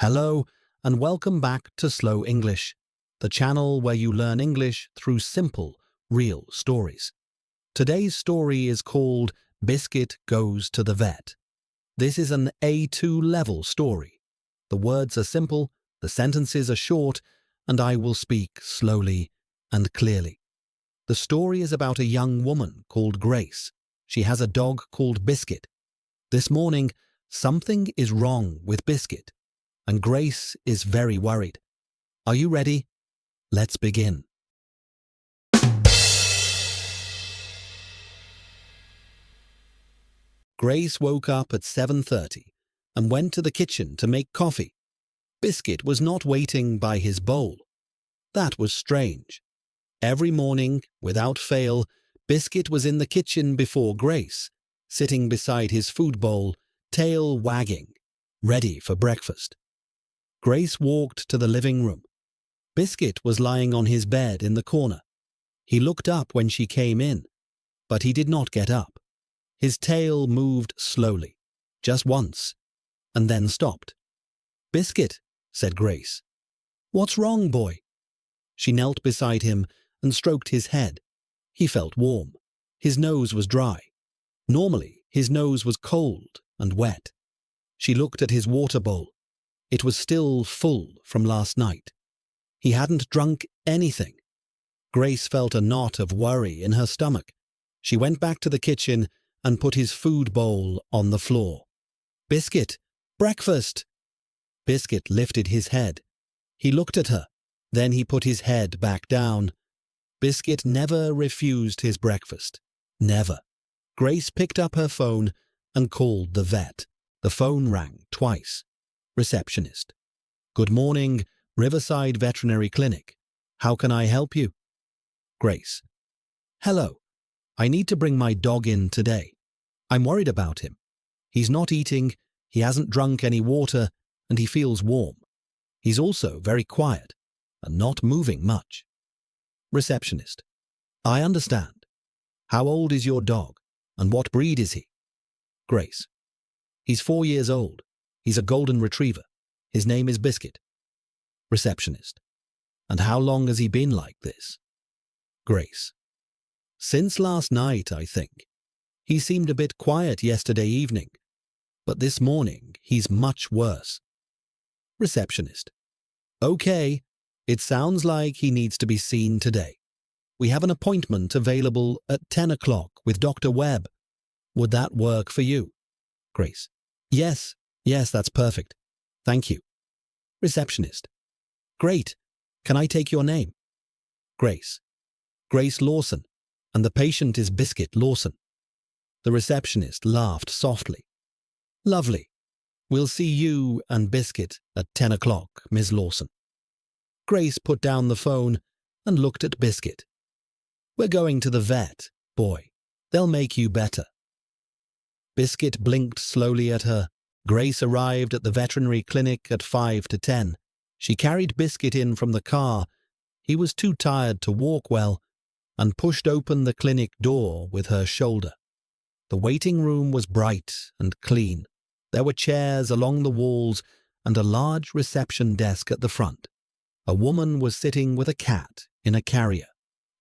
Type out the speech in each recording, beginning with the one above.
Hello, and welcome back to Slow English, the channel where you learn English through simple, real stories. Today's story is called Biscuit Goes to the Vet. This is an A2 level story. The words are simple, the sentences are short, and I will speak slowly and clearly. The story is about a young woman called Grace. She has a dog called Biscuit. This morning, something is wrong with Biscuit, and Grace is very worried. Are you ready? Let's begin. Grace woke up at 7:30 and went to the kitchen to make coffee. Biscuit was not waiting by his bowl. That was strange. Every morning, without fail, Biscuit was in the kitchen before Grace, sitting beside his food bowl, tail wagging, ready for breakfast. Grace walked to the living room. Biscuit was lying on his bed in the corner. He looked up when she came in, but he did not get up. His tail moved slowly, just once, and then stopped. "Biscuit," said Grace. "What's wrong, boy?" She knelt beside him and stroked his head. He felt warm. His nose was dry. Normally, his nose was cold and wet. She looked at his water bowl. It was still full from last night. He hadn't drunk anything. Grace felt a knot of worry in her stomach. She went back to the kitchen and put his food bowl on the floor. "Biscuit, breakfast!" Biscuit lifted his head. He looked at her. Then he put his head back down. Biscuit never refused his breakfast. Never. Grace picked up her phone and called the vet. The phone rang twice. Receptionist. "Good morning, Riverside Veterinary Clinic. How can I help you?" Grace. "Hello. I need to bring my dog in today. I'm worried about him. He's not eating, he hasn't drunk any water, and he feels warm. He's also very quiet and not moving much." Receptionist. "I understand. How old is your dog, and what breed is he?" Grace. "He's 4 years old. He's a golden retriever. His name is Biscuit." Receptionist. "And how long has he been like this?" Grace. "Since last night, I think. He seemed a bit quiet yesterday evening, but this morning he's much worse." Receptionist. "Okay, it sounds like he needs to be seen today. We have an appointment available at 10 o'clock with Dr. Webb. Would that work for you?" Grace. Yes, that's perfect. Thank you." Receptionist. "Great. Can I take your name?" Grace. "Grace Lawson, and the patient is Biscuit Lawson." The receptionist laughed softly. "Lovely. We'll see you and Biscuit at 10 o'clock, Miss Lawson." Grace put down the phone and looked at Biscuit. "We're going to the vet, boy. They'll make you better." Biscuit blinked slowly at her. Grace arrived at the veterinary clinic at 5 to 10. She carried Biscuit in from the car. He was too tired to walk well, and pushed open the clinic door with her shoulder. The waiting room was bright and clean. There were chairs along the walls and a large reception desk at the front. A woman was sitting with a cat in a carrier.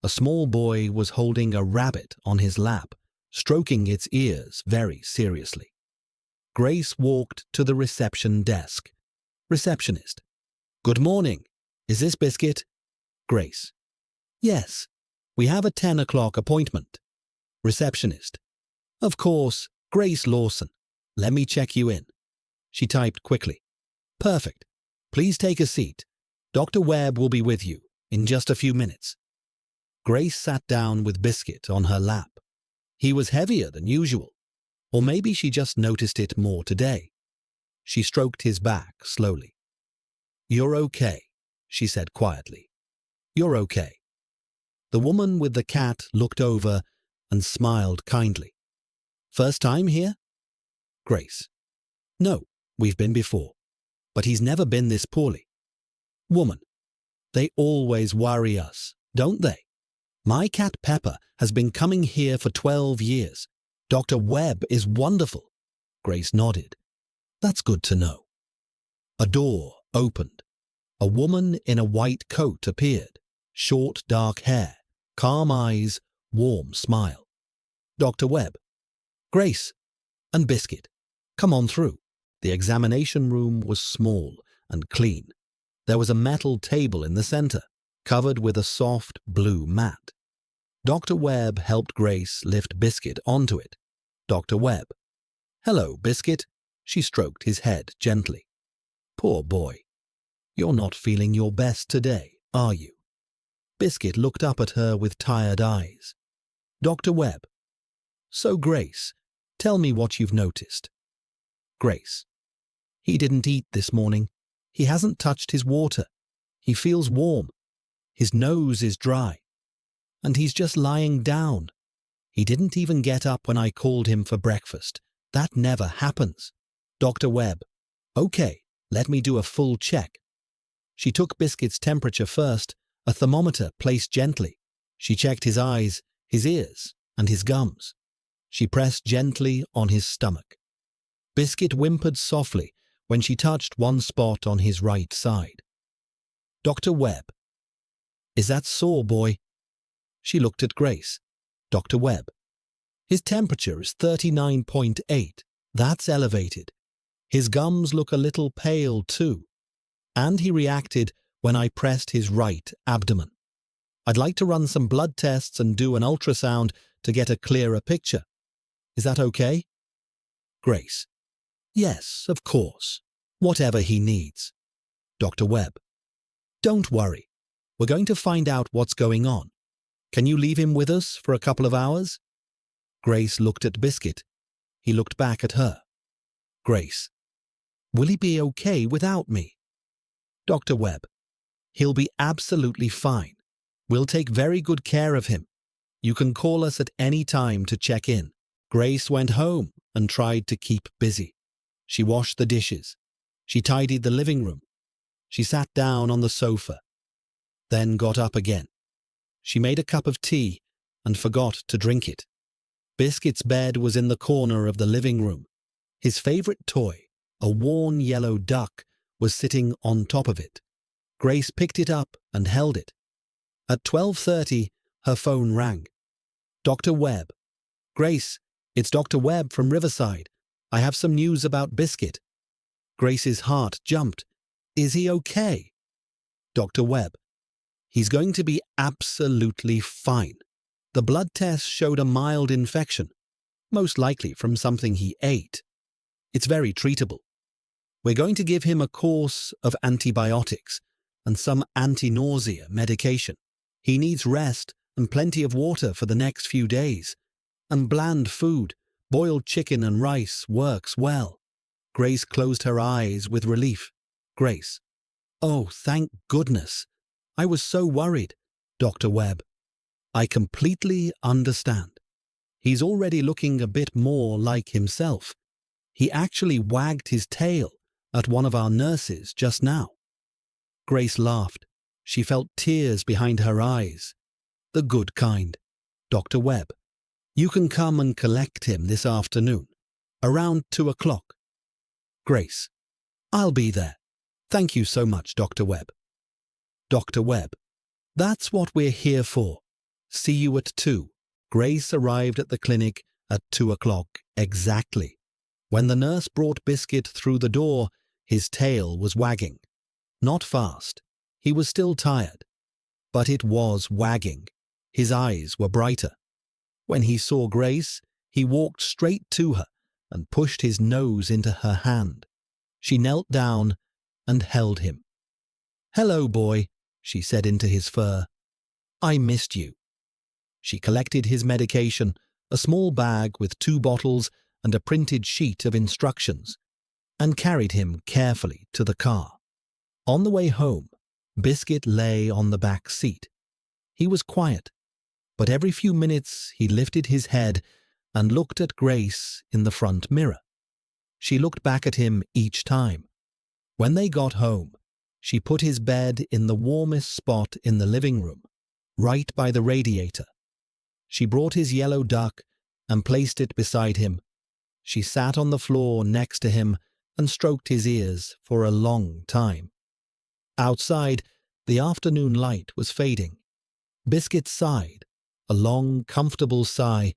A small boy was holding a rabbit on his lap, stroking its ears very seriously. Grace walked to the reception desk. Receptionist. "Good morning. Is this Biscuit?" Grace. "Yes. We have a 10 o'clock appointment." Receptionist. "Of course, Grace Lawson. Let me check you in." She typed quickly. "Perfect. Please take a seat. Dr. Webb will be with you in just a few minutes." Grace sat down with Biscuit on her lap. He was heavier than usual, or maybe she just noticed it more today. She stroked his back slowly. "You're okay," she said quietly. "You're okay." The woman with the cat looked over and smiled kindly. "First time here?" Grace. "No, we've been before, but he's never been this poorly." Woman. "They always worry us, don't they? My cat Pepper has been coming here for 12 years. Dr. Webb is wonderful." Grace nodded. "That's good to know." A door opened. A woman in a white coat appeared. Short, dark hair, calm eyes, warm smile. Dr. Webb. Grace and Biscuit. Come on through. The examination room was small and clean. There was a metal table in the center, covered with a soft blue mat. Dr. Webb helped Grace lift Biscuit onto it. Dr. Webb. Hello, Biscuit. She stroked his head gently. Poor boy. You're not feeling your best today, are you? Biscuit looked up at her with tired eyes. Dr. Webb. So, Grace, tell me what you've noticed. Grace. He didn't eat this morning. He hasn't touched his water. He feels warm. His nose is dry. And he's just lying down. He didn't even get up when I called him for breakfast. That never happens. Dr. Webb. Okay, let me do a full check. She took Biscuit's temperature first, a thermometer placed gently. She checked his eyes, his ears, and his gums. She pressed gently on his stomach. Biscuit whimpered softly when she touched one spot on his right side. Dr. Webb. Is that sore, boy? She looked at Grace. Dr. Webb. His temperature is 39.8. That's elevated. His gums look a little pale too. And he reacted when I pressed his right abdomen. I'd like to run some blood tests and do an ultrasound to get a clearer picture. Is that okay? Grace. Yes, of course. Whatever he needs. Dr. Webb. Don't worry. We're going to find out what's going on. Can you leave him with us for a couple of hours? Grace looked at Biscuit. He looked back at her. Grace. Will he be okay without me? Dr. Webb. He'll be absolutely fine. We'll take very good care of him. You can call us at any time to check in. Grace went home and tried to keep busy. She washed the dishes. She tidied the living room. She sat down on the sofa, then got up again. She made a cup of tea and forgot to drink it. Biscuit's bed was in the corner of the living room. His favorite toy, a worn yellow duck, was sitting on top of it. Grace picked it up and held it. At 12:30, her phone rang. Dr. Webb. Grace, it's Dr. Webb from Riverside. I have some news about Biscuit. Grace's heart jumped. Is he okay? Dr. Webb. He's going to be absolutely fine. The blood test showed a mild infection, most likely from something he ate. It's very treatable. We're going to give him a course of antibiotics and some anti-nausea medication. He needs rest and plenty of water for the next few days. And bland food, boiled chicken and rice, works well. Grace closed her eyes with relief. Grace. Oh, thank goodness. I was so worried. Dr. Webb. I completely understand. He's already looking a bit more like himself. He actually wagged his tail at one of our nurses just now. Grace laughed. She felt tears behind her eyes. The good kind. Dr. Webb. You can come and collect him this afternoon, around 2 o'clock. Grace. I'll be there. Thank you so much, Dr. Webb. Dr. Webb. That's what we're here for. See you at 2. Grace arrived at the clinic at 2 o'clock exactly. When the nurse brought Biscuit through the door, his tail was wagging. Not fast. He was still tired. But it was wagging. His eyes were brighter. When he saw Grace, he walked straight to her and pushed his nose into her hand. She knelt down and held him. Hello, boy, she said into his fur. I missed you. She collected his medication, a small bag with 2 bottles and a printed sheet of instructions, and carried him carefully to the car. On the way home, Biscuit lay on the back seat. He was quiet, but every few minutes he lifted his head and looked at Grace in the front mirror. She looked back at him each time. When they got home, she put his bed in the warmest spot in the living room, right by the radiator. She brought his yellow duck and placed it beside him. She sat on the floor next to him and stroked his ears for a long time. Outside, the afternoon light was fading. Biscuit sighed, a long, comfortable sigh,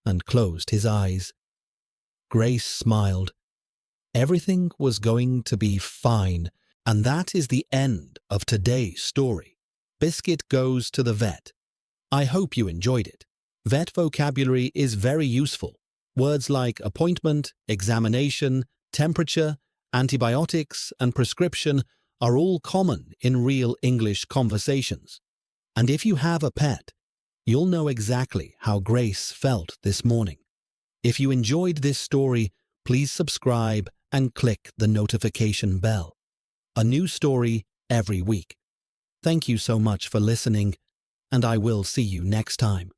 and closed his eyes. Grace smiled. Everything was going to be fine, and that is the end of today's story. Biscuit Goes to the Vet. I hope you enjoyed it. Vet vocabulary is very useful. Words like appointment, examination, temperature, antibiotics, and prescription are all common in real English conversations. And if you have a pet, you'll know exactly how Grace felt this morning. If you enjoyed this story, please subscribe and click the notification bell. A new story every week. Thank you so much for listening, and I will see you next time.